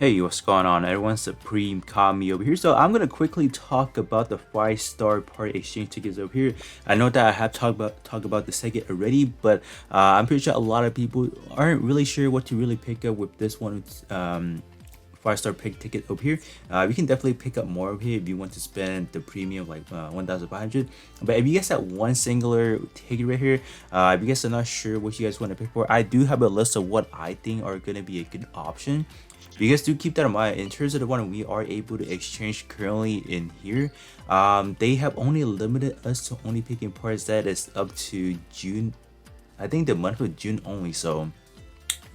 Hey, what's going on? Everyone, Supreme Kami over here. So I'm gonna quickly talk about the 5-star party exchange tickets over here. I know that I have talked about the second already, but I'm pretty sure a lot of people aren't really sure what to really pick up with this one. 5-star pick ticket over here. You can definitely pick up more over here if you want to spend the premium like 1,500. But if you guys have one singular ticket right here, if you guys are not sure what you guys want to pick for, I do have a list of what I think are gonna be a good option. You guys do keep that in mind. In terms of the one we are able to exchange currently in here, they have only limited us to only picking parts that is up to June. I think the month of June only. So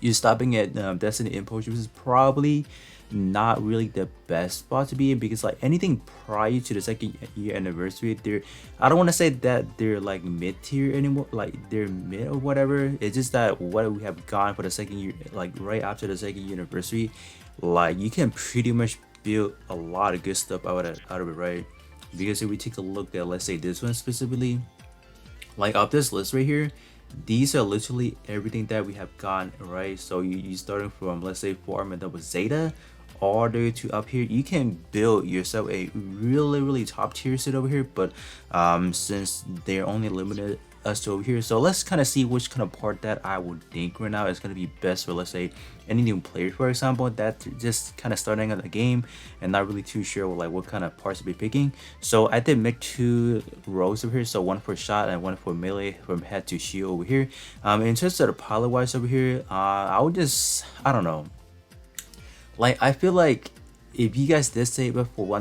you're stopping at Destiny Impulse, which is probably not really the best spot to be in, because like anything prior to the second year anniversary, I don't want to say that they're like mid tier anymore, like they're mid or whatever. It's just that what we have gone for the second year, like right after the second year anniversary, like you can pretty much build a lot of good stuff out of it, right? Because if we take a look at, let's say, this one specifically, like of this list right here, these are literally everything that we have gotten, right? So you starting from, let's say, Form and double Zeta all the way to up here, you can build yourself a really top tier set over here. But since they're only limited us to over here, so let's kind of see which kind of part that I would think right now is going to be best for, let's say, any new player, for example, that just kind of starting out the game and not really too sure like what kind of parts to be picking. So I did make 2 rows over here, so one for shot and one for melee from head to shield over here. In terms of the pilot wise over here, I would just, I don't know, like I feel like if you guys did save up for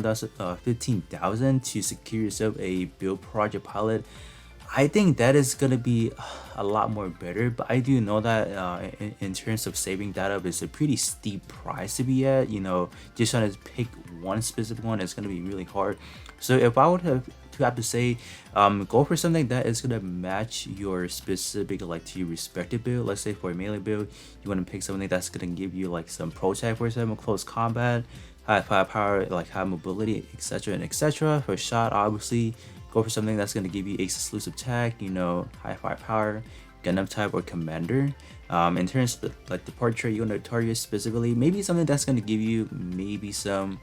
15,000 to secure yourself a build project pilot, I think that is gonna be a lot more better. But I do know that in terms of saving that up, it's a pretty steep price to be at. You know, just trying to pick one specific one is gonna be really hard. So if I would have to say, go for something that is gonna match your specific, like, to your respective build. Let's say for a melee build, you want to pick something that's gonna give you like some pro tech, for example, close combat, high firepower, like high mobility, etc. and etc. For shot, obviously, go for something that's going to give you ace exclusive tech, you know, high firepower, Gundam type, or commander. In terms of like the part trait you want to target specifically, maybe something that's going to give you maybe some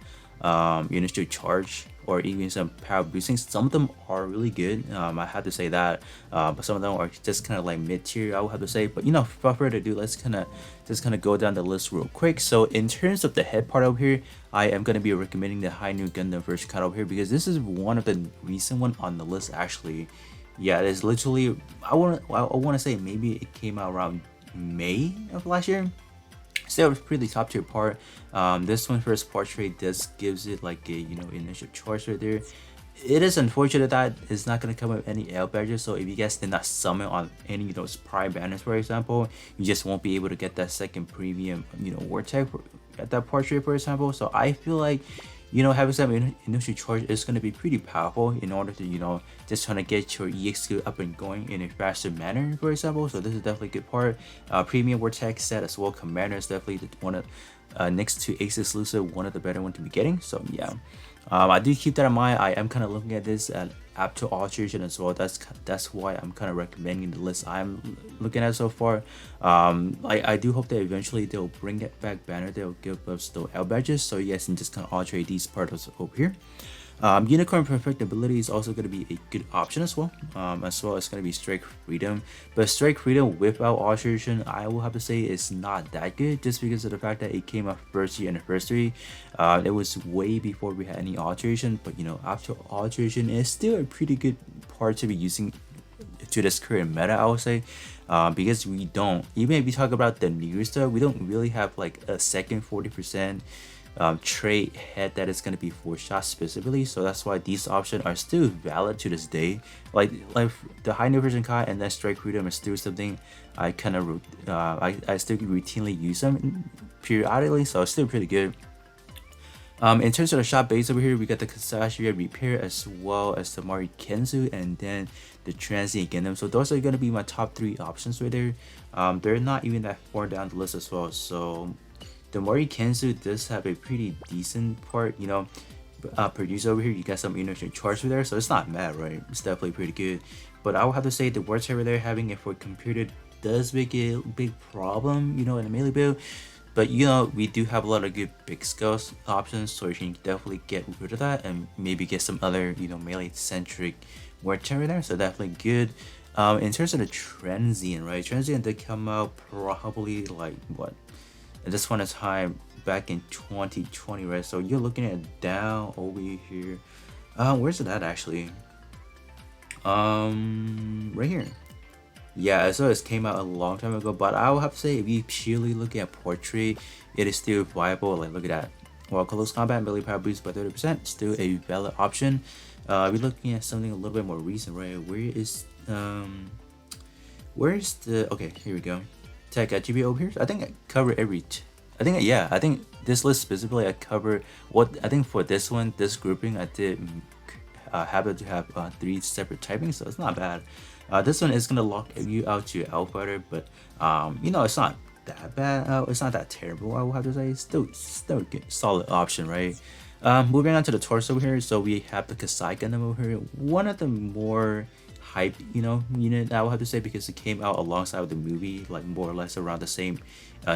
initial charge or even some power boosting. Some of them are really good, I have to say that, but some of them are just kind of like mid tier, I would have to say. But you know, without further ado, let's kind of go down the list real quick. So in terms of the head part over here, I am going to be recommending the High New Gundam version cut over here, because this is one of the recent one on the list actually. Yeah, it is literally, I want to say maybe it came out around May of last year. Still, it's pretty top tier part. This one first portrait just gives it like a, you know, initial choice right there. It is unfortunate that it's not gonna come with any L badges. So if you guys did not summon on any of those prime banners, for example, you just won't be able to get that second premium, you know, war tech at that portrait, for example. So I feel like, you know, having some initial charge is going to be pretty powerful in order to, you know, just trying to get your EX skill up and going in a faster manner, for example. So this is definitely a good part. Premium Vortex set as well. Commander is definitely one of, next to Ace exclusive, one of the better one to be getting. So yeah, I do keep that in mind. I am kind of looking at this at up to alteration as well. That's why I'm kind of recommending the list I'm looking at so far. I do hope that eventually they'll bring it back banner. They'll give us the L badges, so you guys can just kind of alterate these parts over here. Unicorn perfectibility is also going to be a good option as well. As well as going to be Strike Freedom, but Strike Freedom without alteration, I will have to say, is not that good, just because of the fact that it came out first year anniversary. It was way before we had any alteration, but you know, after alteration, it's still a pretty good part to be using to this current meta, I would say. Because we don't, even if you talk about the newer stuff, we don't really have like a second 40% trait head that is going to be for shot specifically. So that's why these options are still valid to this day. Like the high new version Kai and then Strike Freedom is still something I kind of I still routinely use them periodically, so it's still pretty good. In terms of the shop base over here, we got the Kasashira Repair as well as the Mari Kenzu and then the Transient Gundam. So those are going to be my top 3 options right there. They're not even that far down the list as well. So the Mori Kenzu does have a pretty decent part, you know, produced over here. You got some initial charge over there, so it's not bad, right? It's definitely pretty good. But I would have to say the words over there having it for computer does make a big problem, you know, in a melee build. But you know, we do have a lot of good big scale options, so you can definitely get rid of that and maybe get some other, you know, melee centric word there. So definitely good. In terms of the transient, right? Transient did come out probably like what? At this point in time back in 2020, right? So you're looking at down over here. Where's it at actually? Right here. Yeah, so it came out a long time ago, but I would have to say if you purely look at portrait, it is still viable. Like look at that. While close combat melee power boost by 30%, still a valid option. We're looking at something a little bit more recent, right? Where's the okay, here we go. Tech attribute over here. I think I cover I think this list specifically I cover what I think for this one, this grouping I did happen to have 3 separate typings, so it's not bad. This one is gonna lock you out to Outfighter, but you know, it's not that bad. It's not that terrible, I will have to say. It's still a good, solid option, right? Moving on to the torso here, so we have the Kasai Gundam over here. One of the more hype, you know, unit I will have to say, because it came out alongside with the movie, like more or less around the same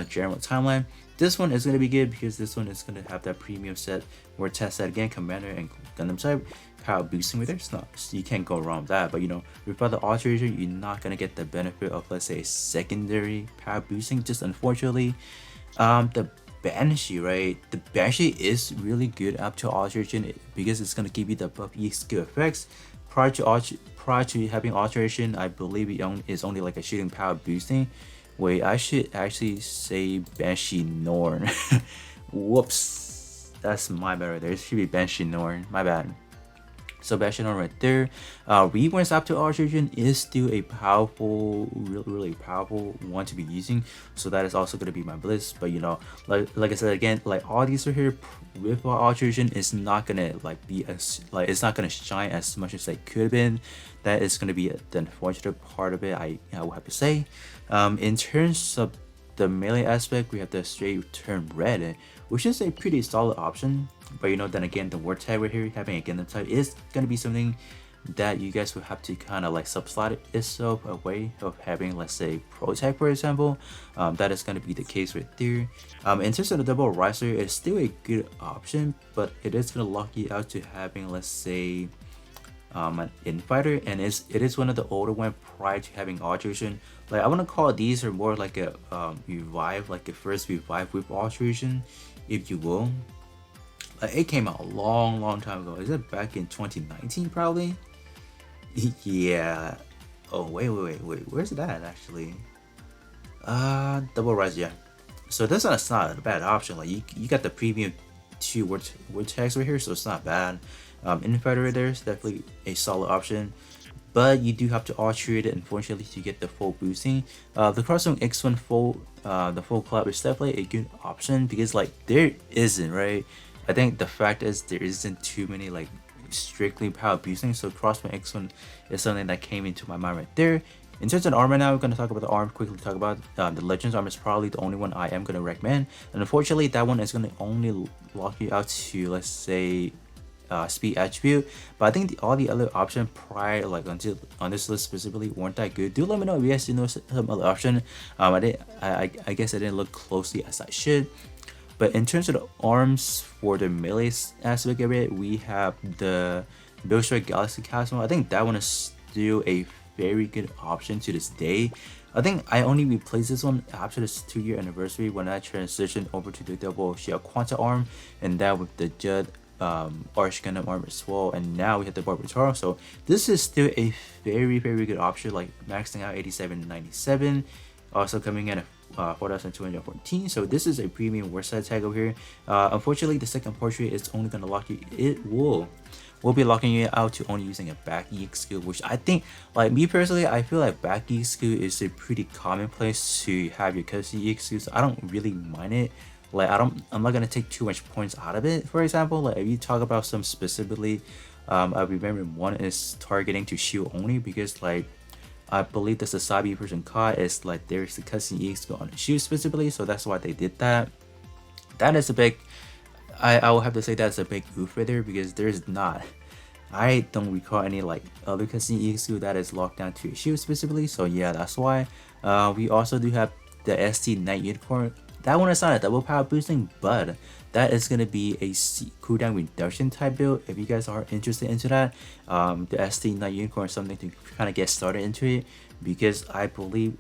general timeline. This one is going to be good because this one is going to have that premium set where test that again, Commander and Gundam type power boosting with it. It's not, you can't go wrong with that, but you know, without the alteration, you're not going to get the benefit of, let's say, secondary power boosting. Just unfortunately, the Banshee, right? The Banshee is really good up to alteration because it's going to give you the buff E skill effects. Prior to having alteration, I believe it is only like a shooting power boosting. Wait, I should actually say Banshee Norn. Whoops, that's my bad right there. It should be Banshee Norn. My bad. So Banshee Norn right there. Rewards up to alteration is still a powerful, really powerful one to be using. So that is also going to be my bliss. But you know, like I said again, like all these are here with alteration is not gonna like be as like it's not gonna shine as much as they could have been. That is gonna be the unfortunate part of it. I will have to say. In terms of the melee aspect, we have the straight turn red, which is a pretty solid option. But you know, then again, the word tag right here, having a Gundam type is gonna be something that you guys will have to kind of like subslide itself away of having, let's say, pro tag, for example. That is gonna be the case right there. In terms of the double riser, it's still a good option, but it is gonna lock you out to having, let's say, an infighter, and it is one of the older one prior to having alteration. Like I want to call these are more like a revive, like a first revive with alteration, if you will. Like it came out a long time ago. Is it back in 2019 probably? Yeah. Oh wait, where's that actually? Double rise, yeah. So this one's not a bad option. Like you got the premium 2 word tags right here, so it's not bad. Infighter right there is definitely a solid option, but you do have to alterate it unfortunately to get the full boosting. The Crossbone X1 full, the full club is definitely a good option because like there isn't, right? I think the fact is there isn't too many like strictly power boosting, so Crossbone X1 is something that came into my mind right there. In terms of armor now, we're going to talk about the arm, quickly talk about the Legends armor is probably the only one I am going to recommend. And unfortunately, that one is going to only lock you out to, let's say, speed attribute. But I think all the other options prior, like until on this list specifically, weren't that good. Do let me know if you guys know some other option. I guess I didn't look closely as I should. But in terms of the arms for the melee aspect of it, we have the Billstrike Galaxy Castle. I think that one is still a very good option to this day. I think I only replaced this one after this 2-year anniversary when I transitioned over to the double shell Quanta arm, and that with the Judd Arch Gundam arm as well, and now we have the Barbitaro. So this is still a very good option, like maxing out 8797, also coming in at 4214. So this is a premium word side tag over here. Unfortunately, the second portrait is only going to lock you, will be locking you out to only using a back EX skill, which I think, like me personally, I feel like back EX skill is a pretty common place to have your custody EX skill, so I don't really mind it. Like I'm not gonna take too much points out of it. For example, like if you talk about some specifically, I remember one is targeting to shield only, because like I believe the Sasabi version card is like there's the custody EX skill on the shield specifically, so that's why they did that. That is a big, I will have to say that's a big goof right there, because there's not, I don't recall any like other custody EX skill that is locked down to a shield specifically. So yeah, that's why. We also do have the ST Knight Unicorn that one is not a double power boosting, but that is gonna be a cooldown reduction type build. If you guys are interested into that, the SD Night Unicorn is something to kind of get started into it, because I believe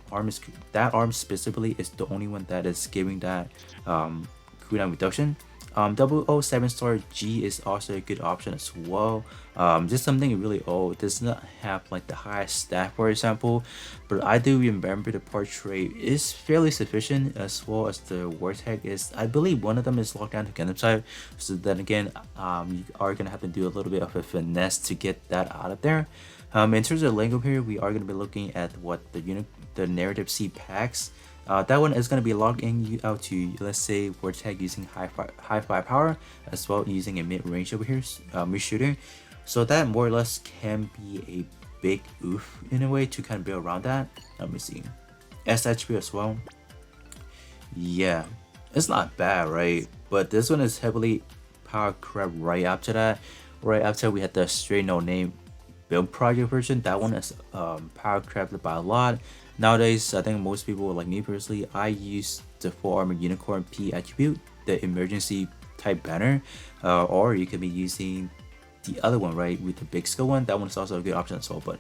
that arm specifically is the only one that is giving that cooldown reduction. 007 star G is also a good option as well. Just something really old, does not have like the highest stat, for example, but I do remember the portrait is fairly sufficient, as well as the war tag is, I believe one of them is locked down to Gundam type. So then again, you are gonna have to do a little bit of a finesse to get that out of there. In terms of lingo here, we are going to be looking at what the narrative C packs. That one is going to be logged in out to, let's say, word tag using high firepower, as well using a mid range over here, mid shooter. So that more or less can be a big oof in a way to kind of build around that. Let me see. SHP as well. Yeah, it's not bad, right? But this one is heavily power crab right after that. Right after we had the straight no name build project version, that one is power crafted by a lot. Nowadays, I think most people, like me personally, I use the full armor unicorn P attribute, the emergency type banner, or you could be using the other one, right, with the big skill one. That one is also a good option as well. But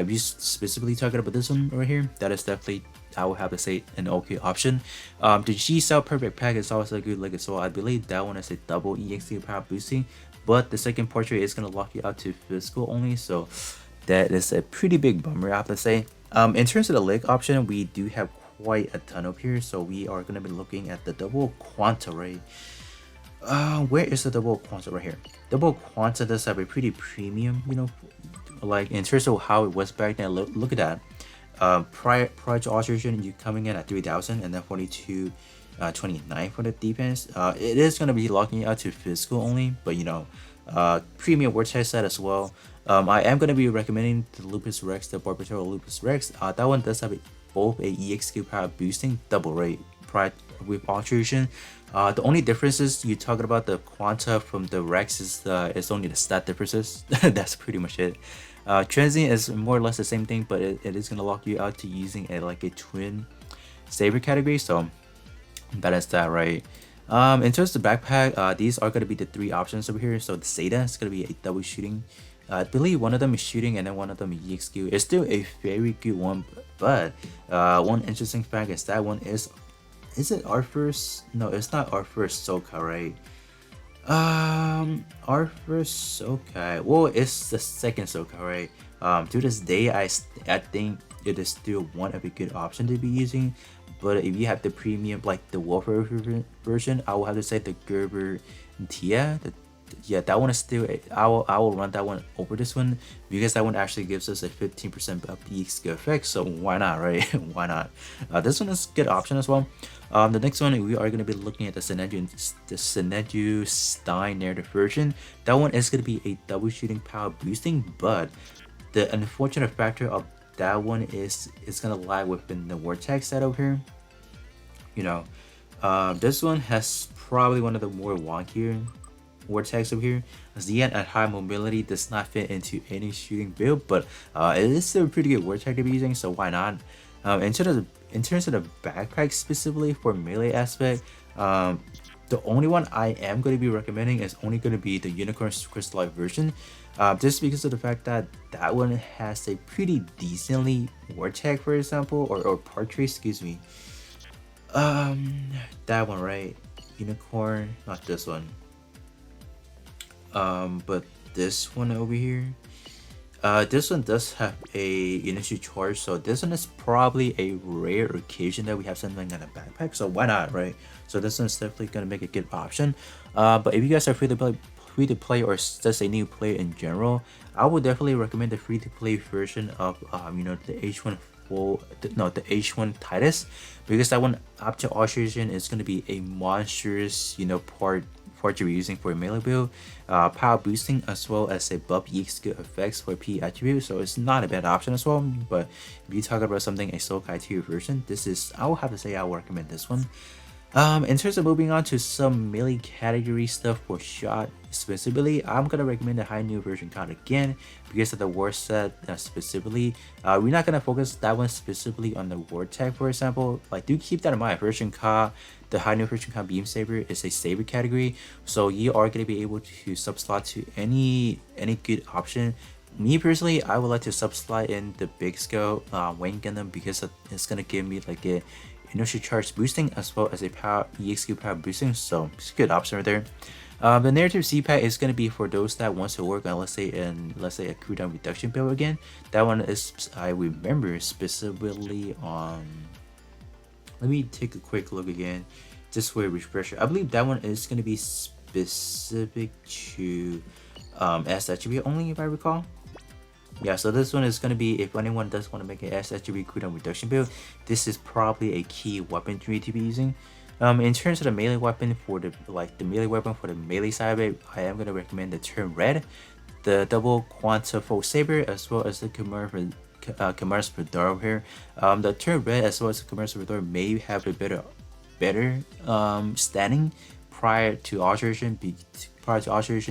if you specifically talking about this one right here, that is definitely, I would have to say, an okay option. The G Cell Perfect Pack is also a good leg as well. I believe that one is a double EXP power boosting, but the second portrait is going to lock you out to physical only, so that is a pretty big bummer, I have to say. In terms of the leg option, we do have quite a ton up here, so we are going to be looking at the double Quanta, right? Where is the double Quanta right here? Double Quanta does have a pretty premium, you know, like in terms of how it was back then. Look at that. Prior to alteration, you coming in at 3,000 and then 4229 for the defense. It is going to be locking you out to physical only, but you know, premium word test set as well. I am going to be recommending the Lupus Rex, the Barbator Lupus Rex. That one does have both a EXQ power boosting double rate prior with alteration. The only differences you talking about the Quanta from the Rex is only the stat differences. That's pretty much it. Transient is more or less the same thing, but it is going to lock you out to using a twin saber category, so that is that, right? In terms of the backpack, these are going to be the three options over here. So the Zeta is going to be a double shooting. I believe one of them is shooting and then one of them is EXQ. It's still a very good one, but one interesting fact is that one is it our first? No, it's not our first Soka, right? Our first Soka. Well, it's the second Soka, right? To this day, I think it is still one of a good option to be using. But if you have the premium, like the warfare version, I will have to say the Gerber Tia. Yeah, that one is still. I will run that one over this one because that one actually gives us a 15% up EXQ effect. So why not, right? Why not? This one is a good option as well. The next one we are going to be looking at the Seneju Stein narrative version. That one is going to be a double shooting power boosting, but the unfortunate factor of that one is it's gonna lie within the vortex set over here. You know, this one has probably one of the more wonkier vortex over here. Zian at high mobility does not fit into any shooting build, but it is still a pretty good vortex to be using, so why not? In terms of the backpack specifically for melee aspect, the only one I am going to be recommending is only going to be the Unicorn Crystalline version, just because of the fact that that one has a pretty decently vortex, for example, or portrait, excuse me. That one, right? Unicorn, not this one. But this one over here. This one does have a initial charge, so this one is probably a rare occasion that we have something in a backpack, so why not, right? So this one's definitely gonna make a good option. But if you guys are free to play or just a new player in general, I would definitely recommend the free to play version of you know, the H1 the H1 Titus, because that one after alteration is gonna be a monstrous, you know, part you're using for a melee build, power boosting as well as a buff EXQ effects for P attribute, so it's not a bad option as well. But if you talk about something a Sokai tier version, this is, I will have to say I would recommend this one. In terms of moving on to some melee category stuff for shot specifically, I'm gonna recommend the high new version count again because of the war set specifically. We're not gonna focus that one specifically on the war tag, for example. Like, do keep that in mind. Version Ka, the high new version Ka beam saber is a saber category, so you are gonna be able to sub slot to any good option. Me personally, I would like to sub slot in the big scale Wayne Gundam because it's gonna give me like a initial charge boosting as well as a power EXQ power boosting, so it's a good option right there. The narrative CPAC is going to be for those that wants to work on let's say a cooldown reduction build again. That one is, I remember, specifically on, let me take a quick look again just for a refresher. I believe that one is going to be specific to S attribute only, if I recall. Yeah, so this one is going to be, if anyone does want to make an SHB cooldown reduction build, this is probably a key weaponry to be using. In terms of the melee weapon for the melee side of it, I am going to recommend the Turn Red, the double Quanta Full Saber, as well as the Commerce Radar here. The Turn Red as well as the Commerce Radar may have a better standing prior to alteration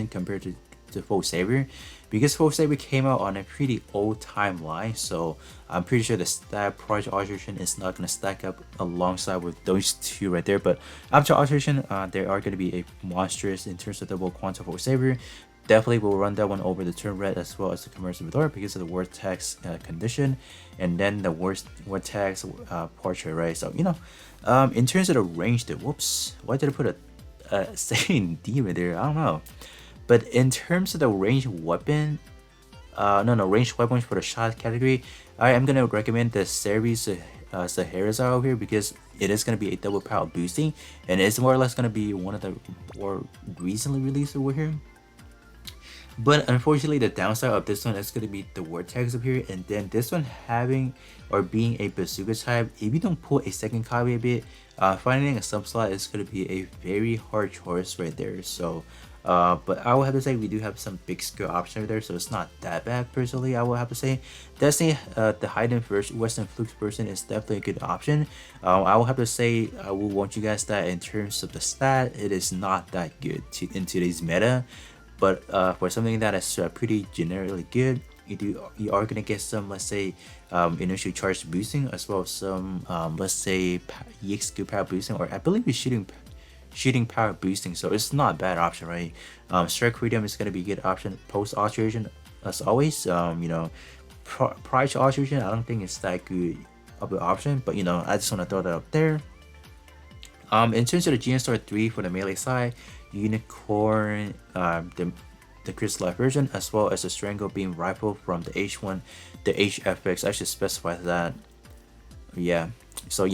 compared to Full Saber, because Full Saber came out on a pretty old timeline, so I'm pretty sure the stat project alteration is not going to stack up alongside with those two right there. But after alteration, they are going to be a monstrous in terms of double quantum Full Saber. Definitely will run that one over the Turn Red as well as the Commercial Radar because of the Vortex condition, and then the Vortex portrait, right? So in terms of the range, whoops, why did I put a saying D right there? I don't know. But in terms of the ranged weapon, ranged weapons for the shot category, I am gonna recommend the series Sahara's over here because it is gonna be a double power boosting, and it's more or less gonna be one of the more recently released over here. But unfortunately, the downside of this one is going to be the Vortex up here, and then this one having or being a bazooka type. If you don't pull a second copy of it, finding a sub slot is going to be a very hard choice right there. So, but I will have to say we do have some big scale options there, so it's not that bad personally. I will have to say, definitely the hidden version, Western Flukes version is definitely a good option. I will have to say I will want you guys that in terms of the stat, it is not that good in today's meta. But for something that is pretty generically good, you are gonna get some, let's say, initial charge boosting as well as some let's say EXQ power boosting, or I believe it's shooting power boosting. So it's not a bad option, right? Strike freedom is gonna be a good option post alteration as always. Prior to alteration, I don't think it's that good of an option, but I just want to throw that up there. In terms of the GN Star 3 for the melee side, Unicorn, the crystallized version, as well as the Strangle Beam rifle from the H1, the HFX. I should specify that. Yeah. So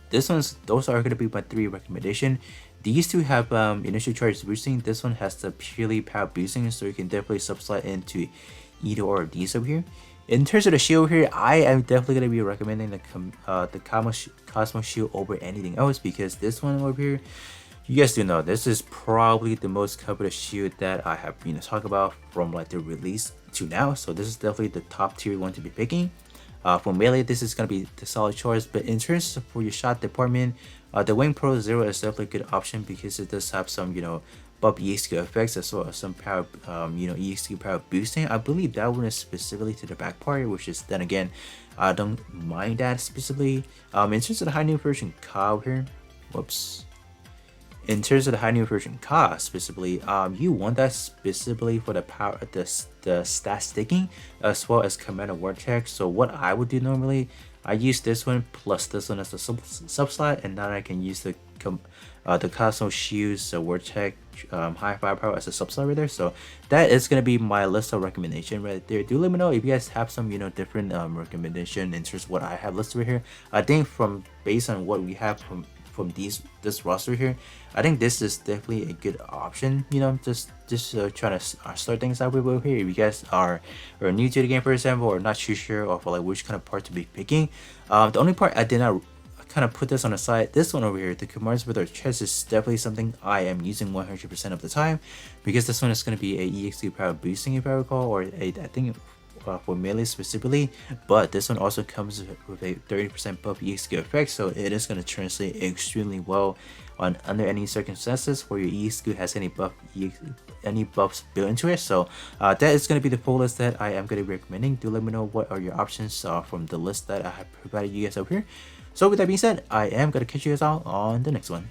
those are gonna be my 3 recommendation. These two have initial charge boosting. This one has the purely power boosting, so you can definitely subslide into either or of these over here. In terms of the shield here, I am definitely going to be recommending the Cosmos Shield over anything else, because this one over here, you guys do know this is probably the most coveted shield that I have talked about from like the release to now. So this is definitely the top tier one to be picking. For melee, this is going to be the solid choice, but in terms of for your shot department, the Wing Pro Zero is definitely a good option because it does have some buff EXQ effects as well as some power EXQ power boosting. I believe that one is specifically to the back part, which is, then again, I don't mind that specifically. In terms of the high new version Ka here, whoops. In terms of the high new version Ka specifically, you want that specifically for the power, the stat sticking as well as command of vortex. So what I would do normally, I use this one plus this one as a sub slot, and then I can use the Cosmos Shields, the Vortex, high firepower as a sub slot right there. So that is gonna be my list of recommendation right there. Do let me know if you guys have some different recommendation in terms of what I have listed right here. I think based on what we have from this roster here, I think this is definitely a good option. Just trying to start things out with over here. If you guys are new to the game, for example, or not too sure of like which kind of part to be picking, the only part I did not kind of put this on the side, this one over here, the commands with our chest, is definitely something I am using 100% of the time, because this one is going to be a EXP power boosting, if I recall, or I think for melee specifically, but this one also comes with a 30% buff EXQ effect, so it is going to translate extremely well on under any circumstances where your EXQ has any buffs built into it. So that is going to be the full list that I am going to be recommending. Do let me know what are your options from the list that I have provided you guys over here. So with that being said, I am going to catch you guys all on the next one.